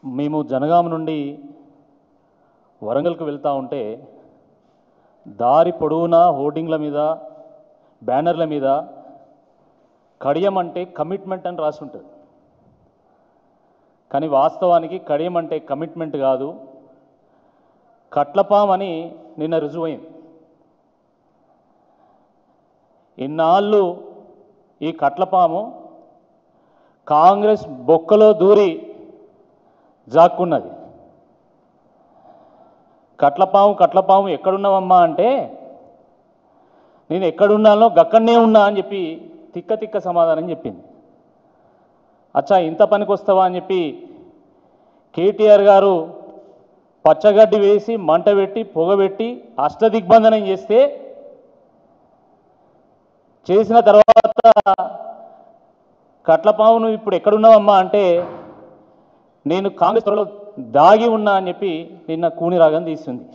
మేము జనగామ నుండి వరంగల్కు వెళ్తూ ఉంటే దారి పొడవునా హోర్డింగ్ల మీద బ్యానర్ల మీద కడియం అంటే కమిట్మెంట్ అని రాసి ఉంటుంది. కానీ వాస్తవానికి కడియం అంటే కమిట్మెంట్ కాదు, కట్లపాం అని నిన్న రుజువైంది. ఇన్నాళ్ళు ఈ కట్లపాము కాంగ్రెస్ బొక్కలో దూరి జాక్కున్నది. కట్లపాము ఎక్కడున్నావమ్మా అంటే నేను ఎక్కడున్నానో గక్కడనే ఉన్నా అని చెప్పి తిక్క సమాధానం చెప్పింది. అచ్చా ఇంత పనికి వస్తావా అని చెప్పి కేటీఆర్ గారు పచ్చగడ్డి వేసి మంట పెట్టి పొగబెట్టి అష్టదిగ్బంధనం చేసిన తర్వాత కట్లపామును ఇప్పుడు ఎక్కడున్నావమ్మా అంటే నేను కాంగ్రెస్ త్వరలో దాగి ఉన్నా అని చెప్పి నిన్న కూని రాగం తీసింది.